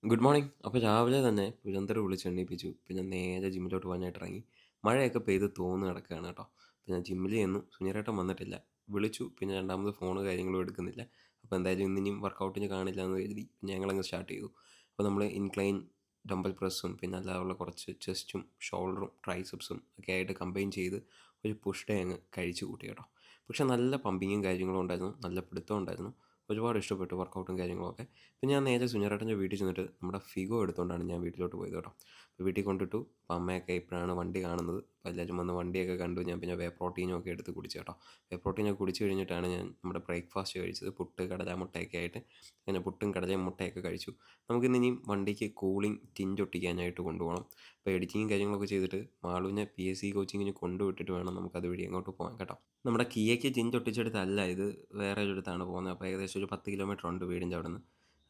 Good morning. അപ്പോൾ രാവിലെ തന്നെ പുരന്തറ് വിളിച്ച് എണീപ്പിച്ചു. പിന്നെ നേരെ ജിമ്മിലോട്ട് പോകാനായിട്ട് ഇറങ്ങി. മഴയൊക്കെ പെയ്ത് തോർന്ന് കിടക്കുകയാണ് കേട്ടോ. അപ്പോൾ ഞാൻ ജിമ്മിൽ ചെന്നു. സുനിയേട്ടൻ വന്നിട്ടില്ല. വിളിച്ചു. പിന്നെ രണ്ടാമത് ഫോണ് കാര്യങ്ങളും എടുക്കുന്നില്ല. അപ്പോൾ എന്തായാലും ഇന്നിനിയും വർക്കൗട്ടിന് കാണില്ല എന്ന് കരുതി പിന്നെ ഞങ്ങളങ്ങ് സ്റ്റാർട്ട് ചെയ്തു. അപ്പോൾ നമ്മൾ ഇൻക്ലൈൻ ഡംബൽ പ്രസ്സും പിന്നെ അല്ലാതുള്ള കുറച്ച് ചെസ്റ്റും ഷോൾഡറും ട്രൈസെപ്സും ഒക്കെ ആയിട്ട് കമ്പൈൻ ചെയ്ത് ഒരു പുഷ് ഡേ അങ്ങ് കഴിച്ചു കൂട്ടി കേട്ടോ. പക്ഷേ നല്ല പമ്പിങ്ങും കാര്യങ്ങളും ഉണ്ടായിരുന്നു. നല്ല പിടുത്തവും ഉണ്ടായിരുന്നു. ഒരുപാട് ഇഷ്ടപ്പെട്ടു വർക്കൗട്ടും കാര്യങ്ങളൊക്കെ. പിന്നെ ഞാൻ നേരെ സുനിയേട്ടൻ്റെ വീട്ടിൽ ചെന്നിട്ട് നമ്മുടെ ഫിഗോ എടുത്തുകൊണ്ടാണ് ഞാൻ വീട്ടിലോട്ട് പോയത് കേട്ടോ. അപ്പോൾ വീട്ടിൽ കൊണ്ടിട്ടു. അപ്പോൾ അമ്മയൊക്കെ ഇപ്പോഴാണ് വണ്ടി കാണുന്നത്. അപ്പോൾ എല്ലാവരും വന്ന് വണ്ടിയൊക്കെ കണ്ടു. ഞാൻ പിന്നെ വേ പ്രോട്ടീനും ഒക്കെ എടുത്ത് കുടിച്ചു കേട്ടോ. വേ പ്രോട്ടീനൊക്കെ കുടിച്ച് കഴിഞ്ഞിട്ടാണ് ഞാൻ നമ്മുടെ ബ്രേക്ക്ഫാസ്റ്റ് കഴിച്ചത്. പുട്ട്, കടല, മുട്ടയൊക്കെ ആയിട്ട്. അങ്ങനെ പുട്ടും കടലയും മുട്ടയൊക്കെ കഴിച്ചു. നമുക്കിന്നിനിയും വണ്ടിക്ക് കൂളിംഗ് ടിഞ്ച് ഒട്ടിക്കാനായിട്ട് കൊണ്ടുപോകണം. അപ്പോൾ എഡിറ്റിങ്ങും കാര്യങ്ങളൊക്കെ ചെയ്തിട്ട് മാളുവിനെ PSC കോച്ചിങ്ങിന് കൊണ്ടുവിട്ടിട്ട് വേണം നമുക്കതുവഴി അങ്ങോട്ട് പോകാൻ കേട്ടോ. നമ്മുടെ കിയയ്ക്ക് ടിഞ്ച് ഒട്ടിച്ചെടുത്തല്ല ഇത്, വേറെ ഒരിടത്താണ് പോകുന്നത്. അപ്പോൾ ഏകദേശം ഒരു 10 കിലോമീറ്റർ ഉണ്ട് വീടിൻ്റെ അവിടെ നിന്ന്.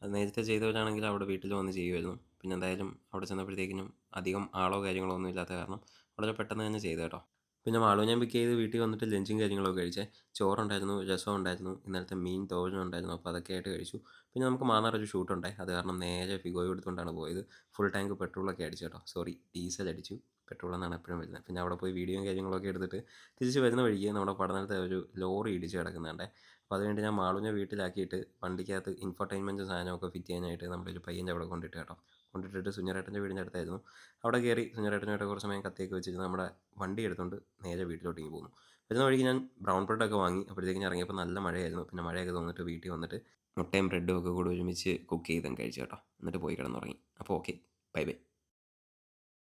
അത് നേരത്തെ ചെയ്തവരാണെങ്കിൽ അവിടെ വീട്ടിൽ വന്ന് ചെയ്യുമായിരുന്നു. പിന്നെ എന്തായാലും അവിടെ ചെന്നപ്പോഴത്തേക്കിനും അധികം ആളോ കാര്യങ്ങളോ ഒന്നും ഇല്ലാത്ത കാരണം വളരെ പെട്ടെന്ന് തന്നെ ചെയ്തു കേട്ടോ. പിന്നെ മാളുവിനെ ഞാൻ പിക്ക് ചെയ്ത് വീട്ടിൽ വന്നിട്ട് ലഞ്ചും കാര്യങ്ങളൊക്കെ കഴിച്ചേ. ചോറുണ്ടായിരുന്നു, രസം ഉണ്ടായിരുന്നു, ഇന്നലത്തെ മീൻ തോരനും ഉണ്ടായിരുന്നു. അപ്പോൾ അതൊക്കെ ആയിട്ട് കഴിച്ചു. പിന്നെ നമുക്ക് മാന്നാർ ഒരു ഷൂട്ടുണ്ടായി. അത് കാരണം നേരെ ഫിഗോയും എടുത്തുകൊണ്ടാണ് പോയത്. ഫുൾ ടാങ്ക് പെട്രോളൊക്കെ അടിച്ചു കേട്ടോ. സോറി, ഡീസൽ അടിച്ചു. പെട്രോൾ എന്നാണ് എപ്പോഴും വരുന്നത്. പിന്നെ അവിടെ പോയി വീഡിയോയും കാര്യങ്ങളൊക്കെ എടുത്തിട്ട് തിരിച്ച് വരുന്ന വഴിക്ക് നമ്മുടെ പഠനത്തെ ഒരു ലോറി ഇടിച്ച് കിടക്കുന്നുണ്ട്. അപ്പോൾ അത് കഴിഞ്ഞിട്ട് ഞാൻ മാളുവിനെ വീട്ടിലാക്കിയിട്ട് വണ്ടിക്കകത്ത് ഇൻഫർടൈൻമെൻറ്റ് സാധനമൊക്കെ ഫിറ്റ് ചെയ്യാനായിട്ട് നമ്മളൊരു പയ്യൻ്റെ അവിടെ കൊണ്ടിട്ട് കേട്ടോ. കൊണ്ടിട്ടിട്ട് സുനിയേട്ടൻ്റെ വീടിൻ്റെ അടുത്തായിരുന്നു. അവിടെ കയറി സുനിയേട്ടനുമായിട്ട് കുറച്ച് സമയം കത്തിയൊക്കെ വെച്ചിട്ട് നമ്മുടെ വണ്ടി എടുത്തുകൊണ്ട് നേരെ വീട്ടിലോട്ടേക്ക് പോകുന്നു. വരുന്ന വഴിക്ക് ഞാൻ ബ്രൗൺ ബ്രെഡൊക്കെ വാങ്ങി. അപ്പോഴത്തേക്കും ഞാൻ ഇറങ്ങിയപ്പോൾ നല്ല മഴയായിരുന്നു. പിന്നെ മഴയൊക്കെ തോന്നിട്ട് വീട്ടിൽ വന്നിട്ട് മുട്ടയും ബ്രെഡും ഒക്കെ കൂടി ഒരുമിച്ച് കുക്ക് ചെയ്തും കഴിച്ചു കേട്ടോ. എന്നിട്ട് പോയി കിടന്നുറങ്ങി. അപ്പോൾ ഓക്കെ, ബൈ ബൈ.